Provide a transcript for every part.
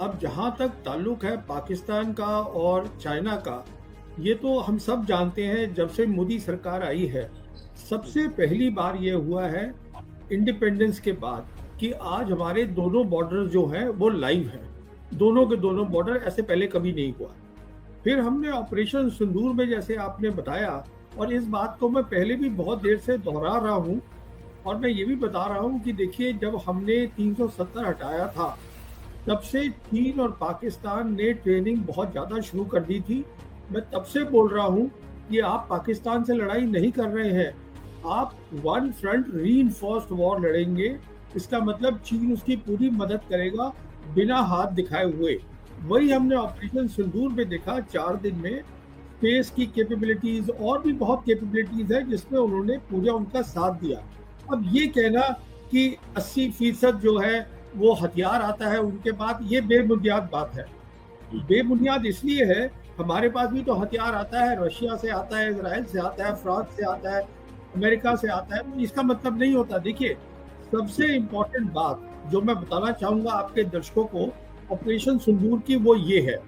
अब जहाँ तक ताल्लुक है पाकिस्तान का और चाइना का, ये तो हम सब जानते हैं जब से मोदी सरकार आई है, सबसे पहली बार ये हुआ है इंडिपेंडेंस के बाद कि आज हमारे दोनों बॉर्डर जो हैं वो लाइव हैं। दोनों के दोनों बॉर्डर, ऐसे पहले कभी नहीं हुआ। फिर हमने ऑपरेशन सिंदूर में, जैसे आपने बताया, और इस बात को मैं पहले भी बहुत देर से दोहरा रहा हूँ, और मैं ये भी बता रहा हूँ कि देखिए, जब हमने 370 हटाया था तब से चीन और पाकिस्तान ने ट्रेनिंग बहुत ज़्यादा शुरू कर दी थी। मैं तब से बोल रहा हूँ कि आप पाकिस्तान से लड़ाई नहीं कर रहे हैं, आप वन फ्रंट रीइंफोर्स्ड वॉर लड़ेंगे। इसका मतलब चीन उसकी पूरी मदद करेगा बिना हाथ दिखाए हुए। वही हमने ऑपरेशन सिंदूर में देखा 4 दिन में। स्पेस की कैपेबिलिटीज और भी बहुत कैपेबिलिटीज है जिसमें उन्होंने पूरा उनका साथ दिया। अब ये कहना कि 80% जो है वो हथियार आता है उनके पास, ये बेबुनियाद बात है। बेबुनियाद इसलिए है, हमारे पास भी तो हथियार आता है, रशिया से आता है, इजराइल से आता है, फ्रांस से आता है, अमेरिका से आता है। इसका मतलब नहीं होता। देखिए, सबसे इम्पोर्टेंट बात जो मैं बताना चाहूंगा आपके दर्शकों को ऑपरेशन सिंदूर की, वो ये है,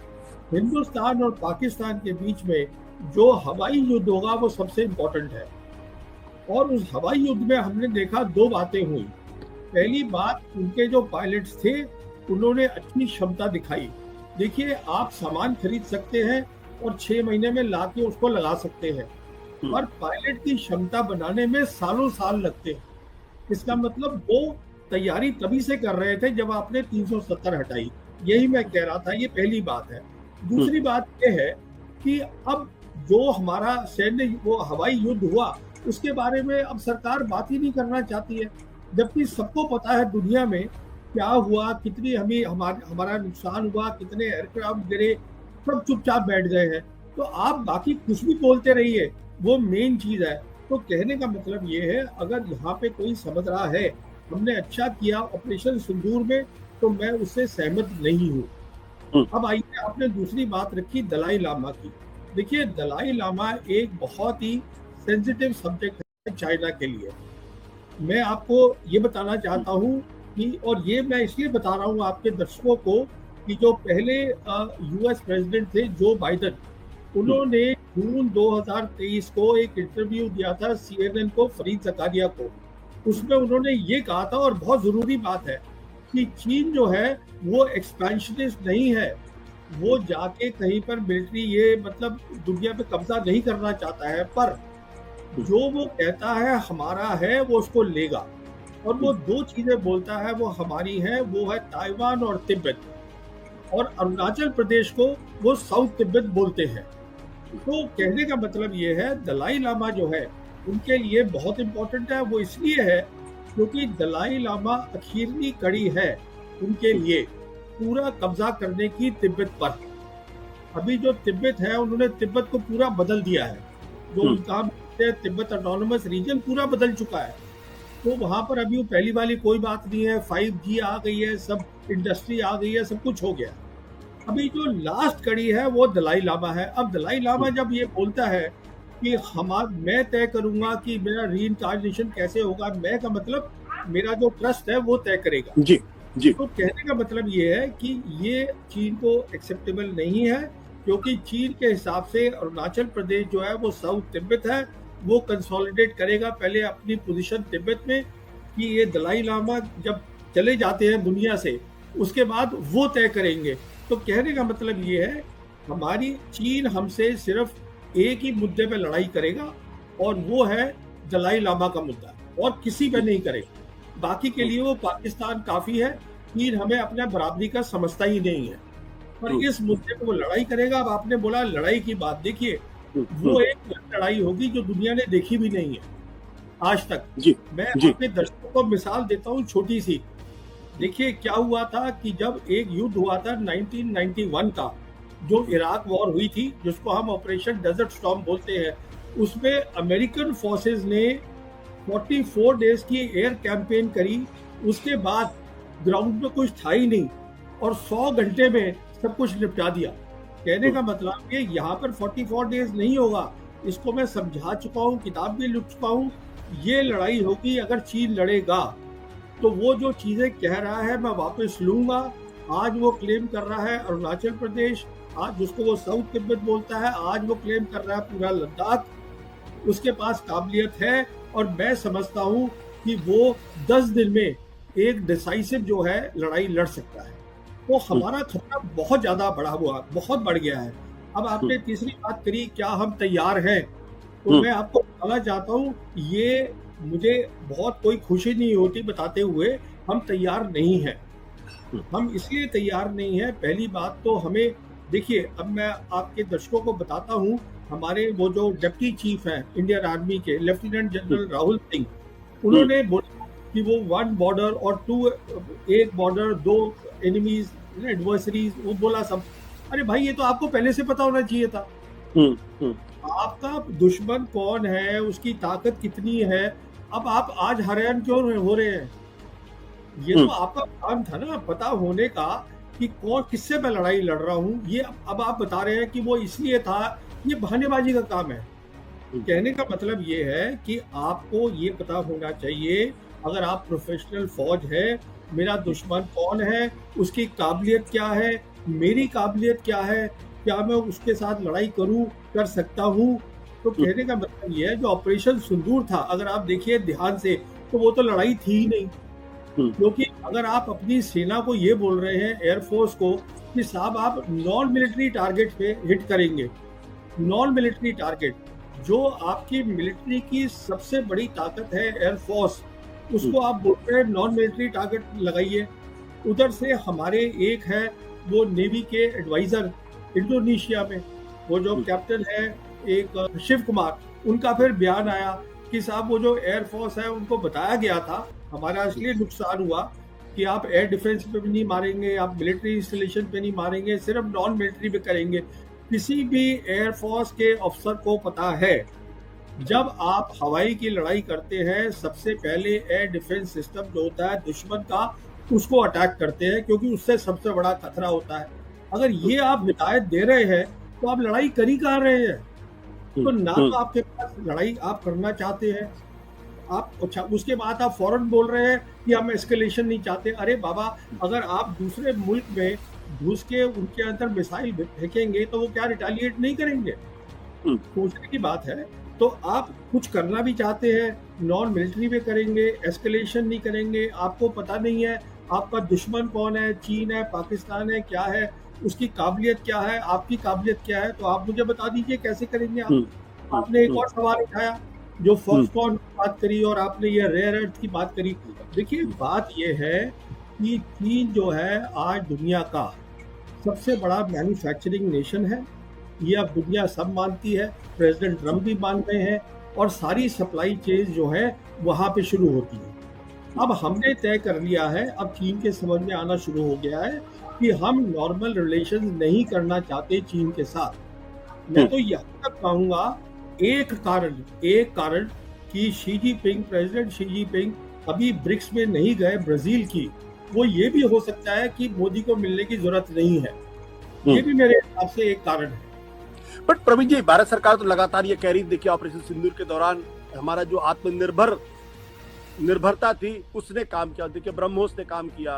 हिंदुस्तान और पाकिस्तान के बीच में जो हवाई युद्ध होगा वो सबसे इम्पोर्टेंट है। और उस हवाई युद्ध में हमने देखा 2 बातें हुई। पहली बात, उनके जो पायलट्स थे उन्होंने अच्छी क्षमता दिखाई। देखिए, आप सामान खरीद सकते हैं और 6 महीने में ला के उसको लगा सकते हैं, पर पायलट की क्षमता बनाने में सालों साल लगते हैं। इसका मतलब वो तैयारी तभी से कर रहे थे जब आपने 370 हटाई। यही मैं कह रहा था, ये पहली बात है। दूसरी बात यह है कि अब जो हमारा सैन्य वो हवाई युद्ध हुआ उसके बारे में अब सरकार बात ही नहीं करना चाहती है, जबकि सबको पता है दुनिया में क्या हुआ, कितनी हमारा नुकसान हुआ, कितने एयरक्राफ्ट गिरे, सब चुपचाप बैठ गए हैं। तो आप बाकी कुछ भी बोलते रहिए, वो मेन चीज है। तो कहने का मतलब ये है, अगर यहाँ पे कोई समझ रहा है हमने अच्छा किया ऑपरेशन सिंदूर में, तो मैं उससे सहमत नहीं हूँ। अब आइए, आपने दूसरी बात रखी दलाई लामा की। देखिए, दलाई लामा एक बहुत ही सेंसिटिव सब्जेक्ट है चाइना के लिए। मैं आपको ये बताना चाहता हूँ कि, और ये मैं इसलिए बता रहा हूँ आपके दर्शकों को, कि जो पहले यूएस प्रेसिडेंट थे जो बाइडेन, उन्होंने जून 2023 को एक इंटरव्यू दिया था सीएनएन को, फरीद ज़कारिया को। उसमें उन्होंने ये कहा था, और बहुत ज़रूरी बात है, कि चीन जो है वो एक्सपेंशनिस्ट नहीं है। वो जाके कहीं पर मिलिट्री, ये मतलब दुनिया पे कब्जा नहीं करना चाहता है, पर जो वो कहता है हमारा है वो उसको लेगा। और वो 2 चीजें बोलता है वो हमारी हैं, वो है ताइवान और तिब्बत। और अरुणाचल प्रदेश को वो साउथ तिब्बत बोलते हैं। तो कहने का मतलब ये है, दलाई लामा जो है उनके लिए बहुत इंपॉर्टेंट है। वो इसलिए है क्योंकि दलाई लामा आखिरी कड़ी है उनके लिए पूरा कब्जा करने की तिब्बत पर। अभी जो तिब्बत है, उन्होंने तिब्बत को पूरा बदल दिया है। जो उनका तिब्बत ऑटोनोमस रीजन पूरा बदल चुका है। तो वहां पर अभी वो पहली वाली कोई बात नहीं है, 5G आ गई है, सब इंडस्ट्री आ गई है, सब कुछ हो गया। अभी जो लास्ट कड़ी है वो दलाई लामा है। अब दलाई लामा जब ये बोलता है कि मैं तय करूंगा कि मेरा रीइंकार्नेशन कैसे होगा, मैं का मतलब मेरा जो ट्रस्ट है वो तय करेगा। जी जी। तो कहने का मतलब ये है कि ये चीन को एक्सेप्टेबल नहीं है, क्योंकि चीन के हिसाब से अरुणाचल प्रदेश जो है वो साउथ तिब्बत है, वो कंसोलिडेट करेगा पहले अपनी पोजीशन तिब्बत में, कि ये दलाई लामा जब चले जाते हैं दुनिया से उसके बाद वो तय करेंगे। तो कहने का मतलब ये है, हमारी चीन हमसे सिर्फ एक ही मुद्दे पे लड़ाई करेगा, और वो है दलाई लामा का मुद्दा, और किसी पे नहीं करेगा। बाकी के लिए वो पाकिस्तान काफी है, चीन हमें अपना बराबरी का समझता ही नहीं है, पर इस मुद्दे पे वो लड़ाई करेगा। अब आपने बोला लड़ाई की बात, देखिए वो एक लड़ाई होगी जो दुनिया ने देखी भी नहीं है आज तक। मैं अपने दर्शकों को मिसाल देता हूँ छोटी सी। देखिए, क्या हुआ था कि जब एक युद्ध हुआ था 1991 का, जो इराक वॉर हुई थी, जिसको हम ऑपरेशन डेजर्ट स्टॉर्म बोलते हैं, उसमें अमेरिकन फोर्सेस ने 44 डेज की एयर कैंपेन करी। उसके बाद ग्राउंड में कुछ था ही नहीं, और 100 घंटे में सब कुछ निपटा दिया। कहने का मतलब ये, यहाँ पर 44 डेज नहीं होगा, इसको मैं समझा चुका हूँ, किताब भी लिख चुका हूँ। ये लड़ाई होगी अगर चीन लड़ेगा, तो वो जो चीजें कह रहा है मैं वापस लूंगा, आज वो क्लेम कर रहा है अरुणाचल प्रदेश, आज जिसको वो साउथ तिब्बत बोलता है, आज वो क्लेम कर रहा है पूरा लद्दाख। उसके पास काबिलियत है और मैं समझता हूँ कि वो 10 दिन में एक डिसाइसिव जो है लड़ाई लड़ सकता है। तो हमारा खतरा बहुत ज्यादा बढ़ा हुआ, बहुत बढ़ गया है। अब आपने तीसरी बात करी, क्या हम तैयार हैं? तो मैं आपको बताना चाहता हूँ, ये मुझे बहुत कोई खुशी नहीं होती बताते हुए हम तैयार नहीं हैं। हम इसलिए तैयार नहीं है, पहली बात तो हमें देखिए, अब मैं आपके दर्शकों को बताता हूँ, हमारे वो जो डिप्टी चीफ हैं इंडियन आर्मी के, लेफ्टिनेंट जनरल राहुल सिंह, उन्होंने बोला कि वो 1 बॉर्डर और 2, 1 बॉर्डर 2 एनिमीज एडवर्सरीज, वो बोला सब। अरे भाई, ये तो आपको पहले से पता होना चाहिए था। आपका दुश्मन कौन है, उसकी ताकत कितनी है। अब आप आज हैरान क्यों हो रहे हैं? ये तो आपका काम था ना, पता होने का कि कौन किससे मैं लड़ाई लड़ रहा हूँ। ये अब आप बता रहे हैं कि वो इसलिए था, ये बहानेबाजी का काम है। कहने का मतलब ये है कि आपको ये पता होना चाहिए, अगर आप प्रोफेशनल फौज है, मेरा दुश्मन कौन है, उसकी काबिलियत क्या है, मेरी काबिलियत क्या है, क्या मैं उसके साथ लड़ाई कर सकता हूँ। तो कहने का मतलब ये है, जो ऑपरेशन सिंदूर था, अगर आप देखिए ध्यान से, तो वो तो लड़ाई थी ही नहीं। क्योंकि अगर आप अपनी सेना को ये बोल रहे हैं, एयरफोर्स को, कि साहब आप नॉन मिलिट्री टारगेट पे हिट करेंगे, नॉन मिलिट्री टारगेट, जो आपकी मिलिट्री की सबसे बड़ी ताकत है एयरफोर्स, उसको आप बोल रहे हैं नॉन मिलिट्री टारगेट लगाइए। उधर से हमारे एक है वो नेवी के एडवाइजर इंडोनेशिया में, वो जो कैप्टन है एक शिव कुमार, उनका फिर बयान आया कि साहब वो जो एयरफोर्स है, उनको बताया गया था, हमारा इसलिए नुकसान हुआ कि आप एयर डिफेंस पे भी नहीं मारेंगे, आप मिलिट्री इंस्टॉलेशन पे नहीं मारेंगे, सिर्फ नॉन मिलिट्री पे करेंगे। किसी भी एयरफोर्स के अफसर को पता है, जब आप हवाई की लड़ाई करते हैं, सबसे पहले एयर डिफेंस सिस्टम जो होता है दुश्मन का, उसको अटैक करते हैं, क्योंकि उससे सबसे बड़ा खतरा होता है। अगर ये आप हिदायत दे रहे हैं, तो आप लड़ाई कर ही कहाँ रहे हैं? तो ना तो आपके पास लड़ाई आप करना चाहते हैं आप, अच्छा उसके बाद आप फौरन बोल रहे हैं कि हम एस्केलेशन नहीं चाहते। अरे बाबा, अगर आप दूसरे मुल्क में घुस के उनके अंदर मिसाइल फेंकेंगे, तो वो क्या रिटेलिएट नहीं करेंगे? सोचने की बात है। तो आप कुछ करना भी चाहते हैं, नॉन मिलिट्री में करेंगे, एस्केलेशन नहीं करेंगे। आपको पता नहीं है आपका दुश्मन कौन है, चीन है, पाकिस्तान है, क्या है, उसकी काबिलियत क्या है, आपकी काबिलियत क्या है, तो आप मुझे बता दीजिए कैसे करेंगे आप। आपने एक और सवाल उठाया, जो फॉक्सकॉन की बात करी, और आपने ये रेयर अर्थ की बात करी। देखिए, बात ये है कि चीन जो है आज दुनिया का सबसे बड़ा मैन्युफैक्चरिंग नेशन है, ये अब दुनिया सब मानती है, प्रेसिडेंट ट्रम्प भी मान रहे हैं, और सारी सप्लाई चेन जो है वहाँ पे शुरू होती है। अब हमने तय कर लिया है, अब चीन के समझ में आना शुरू हो गया है कि हम नॉर्मल रिलेशन नहीं करना चाहते चीन के साथ। मैं तो यहाँ तक कहूँगा, एक कारण कि Xi Jinping, president Xi Jinping अभी ब्रिक्स में नहीं गए ब्राजील की, वो ये भी हो सकता है कि मोदी को मिलने की जरूरत नहीं है। ये भी मेरे हिसाब से एक कारण है। बट प्रवीण जी, भारत सरकार तो लगातार ये कह रही, देखिए ऑपरेशन सिंदूर के दौरान हमारा जो निर्भरता थी उसने काम किया, देखिए ब्रह्मोस ने काम किया।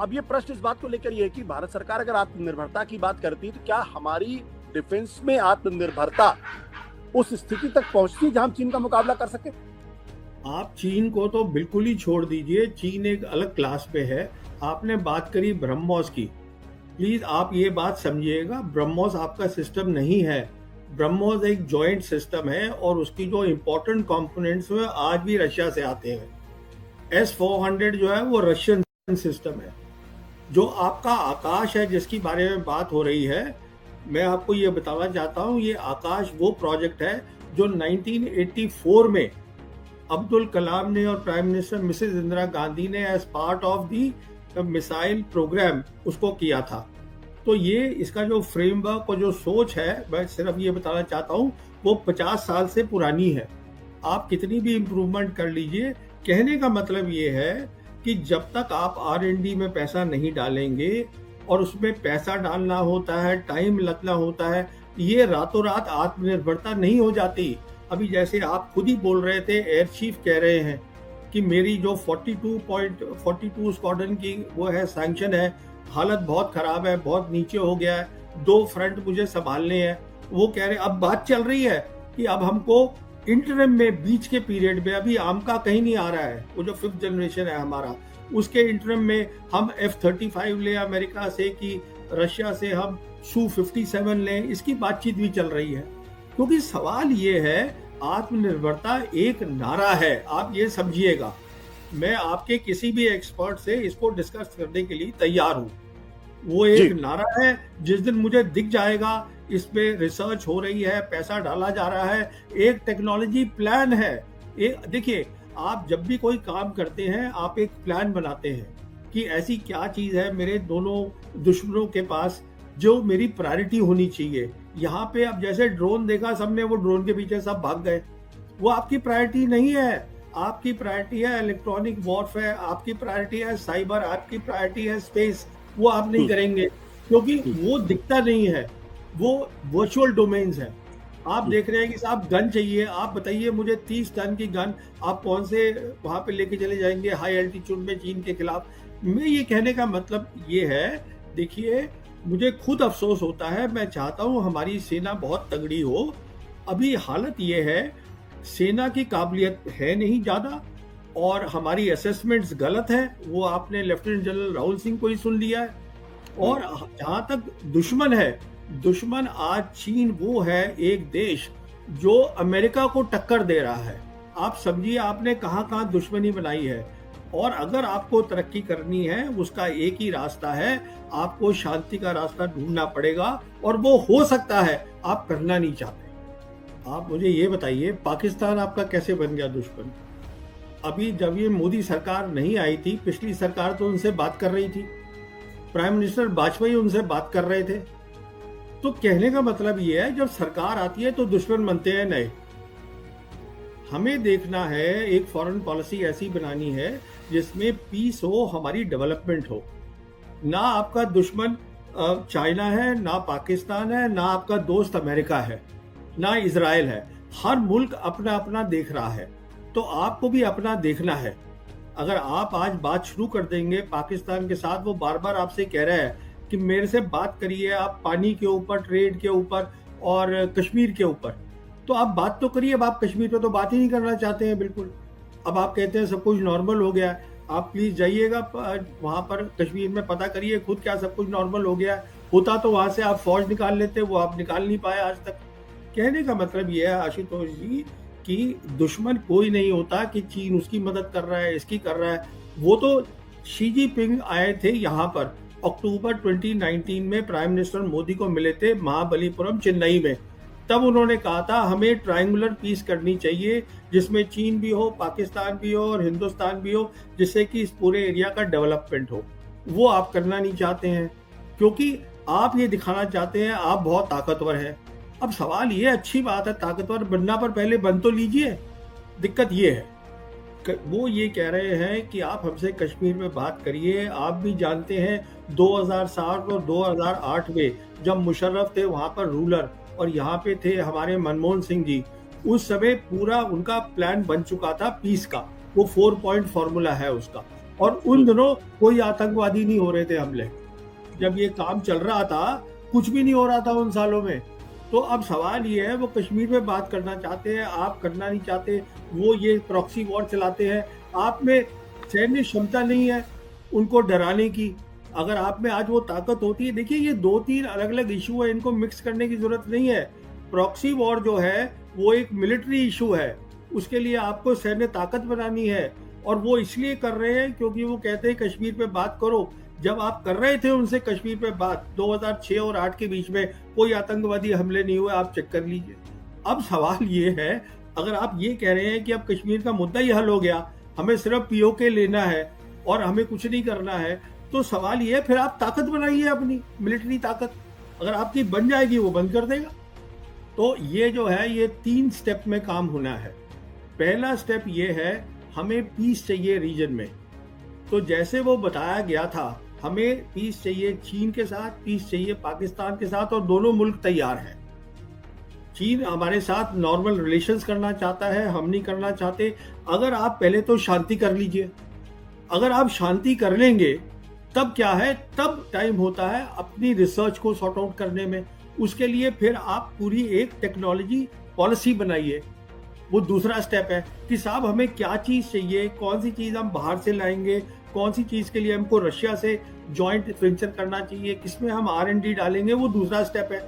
अब ये प्रश्न इस बात को लेकर ये है कि भारत सरकार अगर आत्मनिर्भरता की बात करती है, तो क्या हमारी डिफेंस में आत्मनिर्भरता उस स्थिति तक पहुंचती है जहां हम चीन का मुकाबला कर सके? आप चीन को तो बिल्कुल ही छोड़ दीजिए, चीन एक अलग क्लास पे है। आपने बात करी ब्रह्मोस की, प्लीज आप ये बात समझिएगा, ब्रह्मोस आपका सिस्टम नहीं है। ब्रह्मोस एक जॉइंट सिस्टम है, और उसकी जो इम्पोर्टेंट कंपोनेंट्स हैं आज भी रशिया से आते हैं। S-400 जो है वो रशियन सिस्टम है। जो आपका आकाश है जिसकी बारे में बात हो रही है, मैं आपको ये बताना चाहता हूँ, ये आकाश वो प्रोजेक्ट है जो 1984 में अब्दुल कलाम ने और prime minister Mrs Indira Gandhi ने as part of the missile programme उसको किया था। तो ये इसका जो फ्रेमवर्क और जो सोच है, मैं सिर्फ ये बताना चाहता हूँ, वो 50 साल से पुरानी है। आप कितनी भी इम्प्रूवमेंट कर लीजिए, कहने का मतलब ये है कि जब तक आप R&D में पैसा नहीं डालेंगे, और उसमें पैसा डालना होता है, टाइम लगना होता है, ये रातों रात आत्मनिर्भरता नहीं हो जाती। अभी जैसे आप खुद ही बोल रहे थे, एयर चीफ कह रहे हैं कि मेरी जो 42 स्क्वाड्रन की वो है सैंक्शन है, हालत बहुत खराब है, बहुत नीचे हो गया है, 2 फ्रंट मुझे संभालने हैं। वो कह रहे अब बात चल रही है कि अब हमको इंटरम में, बीच के पीरियड में, अभी आम का कहीं नहीं आ रहा है, वो जो 5th जनरेशन है हमारा, उसके इंटरम में हम F-35 ले अमेरिका से कि रशिया से हम Su-57 लें, इसकी बातचीत भी चल रही है। क्योंकि सवाल ये है, आत्मनिर्भरता एक नारा है, आप ये समझिएगा। मैं आपके किसी भी एक्सपर्ट से इसको डिस्कस करने के लिए तैयार हूँ। वो एक नारा है, जिस दिन मुझे दिख जाएगा इस पे रिसर्च हो रही है, पैसा डाला जा रहा है, एक टेक्नोलॉजी प्लान है। देखिए, आप जब भी कोई काम करते हैं आप एक प्लान बनाते हैं कि ऐसी क्या चीज है मेरे दोनों दुश्मनों के पास जो मेरी प्रायोरिटी होनी चाहिए। यहाँ पे अब जैसे ड्रोन देखा सबने, वो ड्रोन के पीछे सब भाग गए, वो आपकी प्रायोरिटी नहीं है। आपकी प्रायोरिटी है इलेक्ट्रॉनिक वॉरफेयर, आपकी प्रायोरिटी है साइबर, आपकी प्रायोरिटी है स्पेस। वो आप नहीं करेंगे क्योंकि वो दिखता नहीं है, वो वर्चुअल डोमेन्स है। आप देख रहे हैं कि साहब गन चाहिए, आप बताइए मुझे 30 टन की गन आप कौन से वहां पे लेके चले जाएंगे हाई एल्टीट्यूड में चीन के खिलाफ। मैं ये कहने का मतलब ये है, देखिए मुझे खुद अफसोस होता है, मैं चाहता हूं हमारी सेना बहुत तगड़ी हो। अभी हालत ये है, सेना की काबिलियत है नहीं ज्यादा और हमारी असेसमेंट्स गलत है। वो आपने लेफ्टिनेंट जनरल राहुल सिंह को ही सुन लिया है। और जहां तक दुश्मन है, दुश्मन आज चीन वो है एक देश जो अमेरिका को टक्कर दे रहा है। आप समझिए आपने कहां कहां दुश्मनी बनाई है। और अगर आपको तरक्की करनी है उसका एक ही रास्ता है, आपको शांति का रास्ता ढूंढना पड़ेगा और वो हो सकता है आप करना नहीं चाहते। आप मुझे ये बताइए पाकिस्तान आपका कैसे बन गया दुश्मन? अभी जब ये मोदी सरकार नहीं आई थी, पिछली सरकार तो उनसे बात कर रही थी, प्राइम मिनिस्टर वाजपेयी उनसे बात कर रहे थे। तो कहने का मतलब ये है, जब सरकार आती है तो दुश्मन बनते हैं नए। हमें देखना है, एक फॉरेन पॉलिसी ऐसी बनानी है जिसमें पीस हो, हमारी डेवलपमेंट हो। ना आपका दुश्मन चाइना है, ना पाकिस्तान है, ना आपका दोस्त अमेरिका है, ना इजराइल है। हर मुल्क अपना अपना देख रहा है, तो आपको भी अपना देखना है। अगर आप आज बात शुरू कर देंगे पाकिस्तान के साथ, वो बार बार आपसे कह रहा है कि मेरे से बात करिए आप पानी के ऊपर, ट्रेड के ऊपर और कश्मीर के ऊपर, तो आप बात तो करिए। अब आप कश्मीर पे तो बात ही नहीं करना चाहते हैं बिल्कुल। अब आप कहते हैं सब कुछ नॉर्मल हो गया है। आप प्लीज जाइएगा वहां पर कश्मीर में, पता करिए खुद क्या सब कुछ नॉर्मल हो गया है। होता तो वहां से आप फौज निकाल लेते, वो आप निकाल नहीं पाए आज तक। कहने का मतलब ये है आशुतोष जी कि दुश्मन कोई नहीं होता कि चीन उसकी मदद कर रहा है, इसकी कर रहा है। वो तो शी जिनपिंग आए थे यहाँ पर अक्टूबर 2019 में, प्राइम मिनिस्टर मोदी को मिले थे महाबलीपुरम चेन्नई में। तब उन्होंने कहा था हमें ट्रायंगुलर पीस करनी चाहिए जिसमें चीन भी हो, पाकिस्तान भी हो और हिंदुस्तान भी हो, जिससे कि इस पूरे एरिया का डेवलपमेंट हो। वो आप करना नहीं चाहते हैं क्योंकि आप ये दिखाना चाहते हैं आप बहुत ताकतवर हैं। अब सवाल ये, अच्छी बात है ताकतवर बनना, पर पहले बन तो लीजिए। दिक्कत ये है, वो ये कह रहे हैं कि आप हमसे कश्मीर में बात करिए। आप भी जानते हैं 2007 और 2008 में जब मुशर्रफ थे वहां पर रूलर और यहाँ पे थे हमारे मनमोहन सिंह जी, उस समय पूरा उनका प्लान बन चुका था पीस का, वो 4 पॉइंट फॉर्मूला है उसका। और उन दिनों कोई आतंकवादी नहीं हो रहे थे हमले। जब ये काम चल रहा था कुछ भी नहीं हो रहा था उन सालों में। तो अब सवाल ये है, वो कश्मीर में बात करना चाहते हैं, आप करना नहीं चाहते। वो ये प्रॉक्सी वॉर चलाते हैं। आप में सैन्य क्षमता नहीं है उनको डराने की। अगर आप में आज वो ताकत होती है, देखिए ये 2-3 अलग अलग इशू है, इनको मिक्स करने की जरूरत नहीं है। प्रॉक्सी वॉर जो है वो एक मिलिट्री इशू है, उसके लिए आपको सैन्य ताकत बनानी है। और वो इसलिए कर रहे हैं क्योंकि वो कहते हैं कश्मीर पे बात करो। जब आप कर रहे थे उनसे कश्मीर पे बात 2006 और 8 के बीच में, कोई आतंकवादी हमले नहीं हुए, आप चेक कर लीजिए। अब सवाल ये है, अगर आप ये कह रहे हैं कि अब कश्मीर का मुद्दा ही हल हो गया, हमें सिर्फ पीओके लेना है और हमें कुछ नहीं करना है, तो सवाल ये है फिर आप ताकत बनाइए अपनी मिलिट्री ताकत। अगर आपकी बन जाएगी वो बंद कर देगा। तो ये जो है ये 3 स्टेप में काम होना है। पहला स्टेप ये है, हमें पीस चाहिए रीजन में। तो जैसे वो बताया गया था, हमें पीस चाहिए चीन के साथ, पीस चाहिए पाकिस्तान के साथ, और दोनों मुल्क तैयार हैं। चीन हमारे साथ नॉर्मल रिलेशंस करना चाहता है, हम नहीं करना चाहते। अगर आप पहले तो शांति कर लीजिए। अगर आप शांति कर लेंगे तब क्या है, तब टाइम होता है अपनी रिसर्च को सॉर्ट आउट करने में। उसके लिए फिर आप पूरी एक टेक्नोलॉजी पॉलिसी बनाइए। वो दूसरा स्टेप है कि साहब हमें क्या चीज़ चाहिए, कौन सी चीज़ हम बाहर से लाएंगे, कौन सी चीज़ के लिए हमको रशिया से जॉइंट वेंचर करना चाहिए, किसमें हम R&D डालेंगे, वो दूसरा स्टेप है।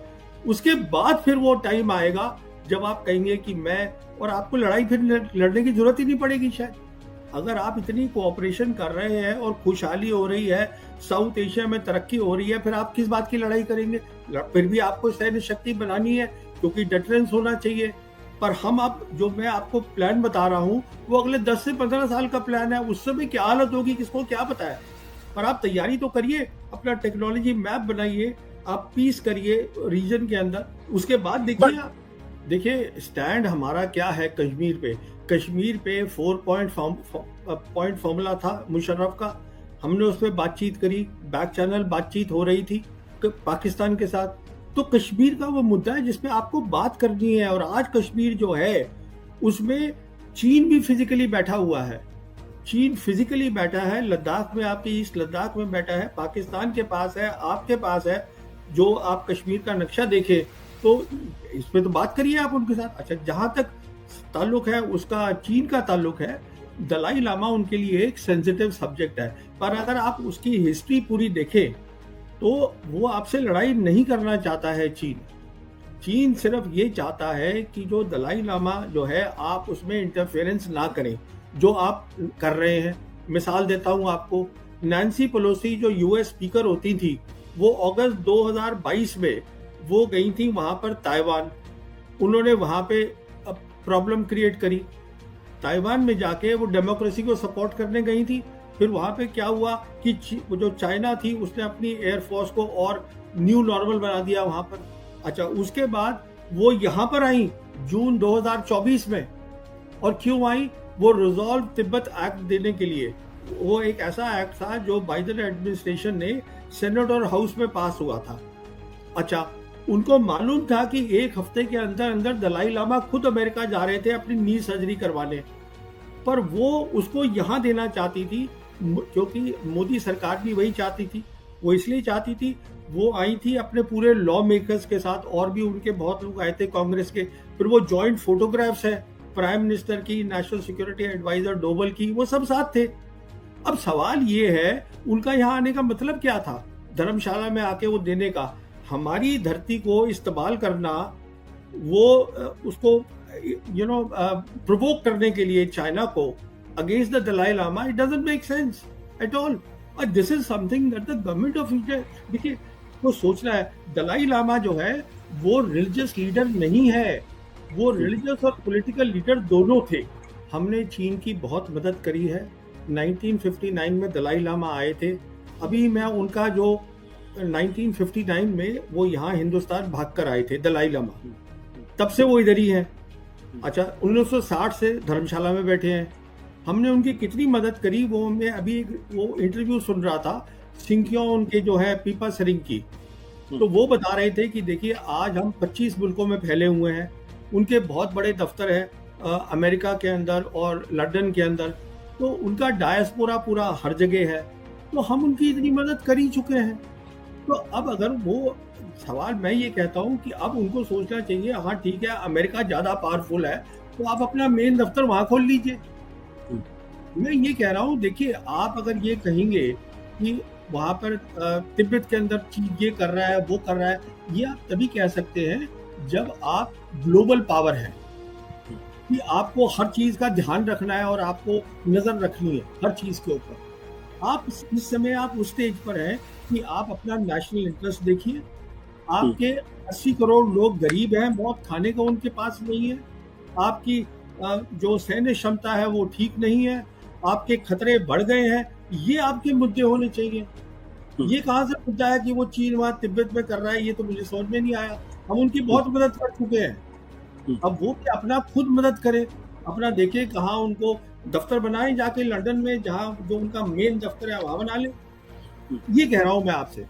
उसके बाद फिर वो टाइम आएगा जब आप कहेंगे कि मैं, और आपको लड़ाई फिर लड़ने की जरूरत ही नहीं पड़ेगी शायद। अगर आप इतनी कोऑपरेशन कर रहे हैं और खुशहाली हो रही है, साउथ एशिया में तरक्की हो रही है, फिर आप किस बात की लड़ाई करेंगे? फिर भी आपको सैन्य शक्ति बनानी है क्योंकि डिफरेंस होना चाहिए। पर हम अब जो मैं आपको प्लान बता रहा हूँ वो अगले 10 से 15 साल का प्लान है। उस समय क्या हालत होगी किसको क्या पता है। पर आप तैयारी तो करिए, अपना टेक्नोलॉजी मैप बनाइए, आप पीस करिए रीजन के अंदर। उसके बाद देखिए स्टैंड हमारा क्या है कश्मीर पे। कश्मीर पे 4 पॉइंट फॉर्मूला था मुशर्रफ का, हमने उस पर बातचीत करी, बैक चैनल बातचीत हो रही थी पाकिस्तान के साथ। तो कश्मीर का वो मुद्दा है जिसमें आपको बात करनी है। और आज कश्मीर जो है उसमें चीन भी फिजिकली बैठा हुआ है, चीन फिजिकली बैठा है। लद्दाख में, आपके ईस्ट लद्दाख में बैठा है, पाकिस्तान के पास है, आपके पास है। जो आप कश्मीर का नक्शा देखें तो इस पे तो बात करिए आप उनके साथ। अच्छा, जहां तक ताल्लुक है उसका, चीन का ताल्लुक है, दलाई लामा उनके लिए एक सेंसिटिव सब्जेक्ट है। पर अगर आप उसकी हिस्ट्री पूरी देखें तो वो आपसे लड़ाई नहीं करना चाहता है। चीन सिर्फ ये चाहता है कि जो दलाई लामा जो है आप उसमें इंटरफेरेंस ना करें, जो आप कर रहे हैं। मिसाल देता हूं आपको, नैन्सी पेलोसी जो यूएस स्पीकर होती थी, वो अगस्त 2022 में वो गई थी वहां पर ताइवान। उन्होंने वहां पे प्रॉब्लम क्रिएट करी। ताइवान में जाके वो डेमोक्रेसी को सपोर्ट करने गई थी। फिर वहां पे क्या हुआ कि जो चाइना थी उसने अपनी एयरफोर्स को और न्यू नॉर्मल बना दिया वहां पर। अच्छा, उसके बाद वो यहाँ पर आई जून 2024 में। और क्यों आई? वो रिजॉल्व तिब्बत एक्ट देने के लिए। वो एक ऐसा एक्ट था जो बाइडेन एडमिनिस्ट्रेशन ने सेनेट और हाउस में पास हुआ था। अच्छा, उनको मालूम था कि एक हफ्ते के अंदर अंदर दलाई लामा खुद अमेरिका जा रहे थे अपनी नी सर्जरी करवाने, पर वो उसको यहाँ देना चाहती थी क्योंकि मोदी सरकार भी वही चाहती थी। वो इसलिए चाहती थी, वो आई थी अपने पूरे लॉ मेकर्स के साथ, और भी उनके बहुत लोग आए थे कांग्रेस के। फिर वो जॉइंट फोटोग्राफ्स है प्राइम मिनिस्टर की, नेशनल सिक्योरिटी एडवाइजर डोवल की, वो सब साथ थे। अब सवाल ये है उनका यहाँ आने का मतलब क्या था, धर्मशाला में आके वो देने का। हमारी धरती को इस्तेमाल करना, वो उसको प्रोवोक करने के लिए चाइना को against the Dalai Lama, it doesn't make sense at all. और this is something that the government of India, देखिए वो सोचना है। दलाई लामा जो है वो रिलीजियस लीडर नहीं है, वो रिलीजियस और पॉलिटिकल लीडर दोनों थे। हमने चीन की बहुत मदद करी है। 1959 में दलाई लामा आए थे। अभी मैं उनका जो 1959 में वो यहाँ हिंदुस्तान भागकर आए थे दलाई लामा, तब से वो इधर ही हैं। अच्छा, 1960 से धर्मशाला में बैठे हैं। हमने उनकी कितनी मदद करी, वो मैं अभी वो इंटरव्यू सुन रहा था सिंकियों उनके जो है पीपा सरिंग की, तो वो बता रहे थे कि देखिए आज हम 25 मुल्कों में फैले हुए हैं। उनके बहुत बड़े दफ्तर है अमेरिका के अंदर और लंदन के अंदर, तो उनका डायस्पोरा पूरा हर जगह है। तो हम उनकी इतनी मदद कर ही चुके हैं। तो अब अगर वो सवाल, मैं ये कहता हूँ कि अब उनको सोचना चाहिए, हाँ ठीक है अमेरिका ज़्यादा पावरफुल है तो आप अपना मेन दफ्तर वहाँ खोल लीजिए। मैं ये कह रहा हूँ, देखिए आप अगर ये कहेंगे कि वहाँ पर तिब्बत के अंदर चीज ये कर रहा है वो कर रहा है, ये आप तभी कह सकते हैं जब आप ग्लोबल पावर है, कि आपको हर चीज का ध्यान रखना है और आपको नजर रखनी है हर चीज के ऊपर। आप इस समय आप उस स्टेज पर हैं कि आप अपना नेशनल इंटरेस्ट देखिए। आपके 80 करोड़ लोग गरीब हैं, बहुत खाने को उनके पास नहीं है। आपकी जो सैन्य क्षमता है वो ठीक नहीं है, आपके खतरे बढ़ गए हैं। ये आपके मुद्दे होने चाहिए। ये कहाँ से मुद्दा है कि वो चीन वहां तिब्बत में कर रहा है, ये तो मुझे समझ में नहीं आया। हम उनकी बहुत मदद कर चुके हैं, अब वो भी अपना खुद मदद करे, अपना देखे कहाँ उनको दफ्तर बनाए, जाके लंदन में जहाँ जो उनका मेन दफ्तर है वहां बना ले। ये कह रहा हूं मैं आपसे।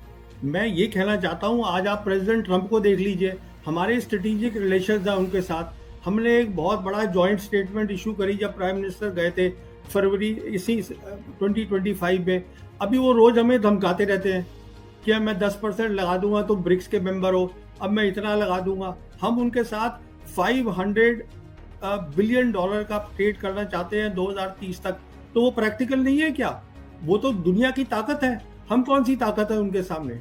मैं ये कहना चाहता हूं, आज आप प्रेसिडेंट ट्रंप को देख लीजिए, हमारे स्ट्रेटेजिक रिलेशंस है उनके साथ। हमने एक बहुत बड़ा जॉइंट स्टेटमेंट इशू करी जब प्राइम मिनिस्टर गए थे फरवरी इसी 2025 में। अभी वो रोज हमें धमकाते रहते हैं कि मैं 10% लगा दूंगा तो ब्रिक्स के मेंबर हो, अब मैं इतना लगा दूंगा। हम उनके साथ 500 बिलियन डॉलर का ट्रेड करना चाहते हैं 2030 तक। तो वो प्रैक्टिकल नहीं है क्या? वो तो दुनिया की ताकत है, हम कौन सी ताकत है उनके सामने?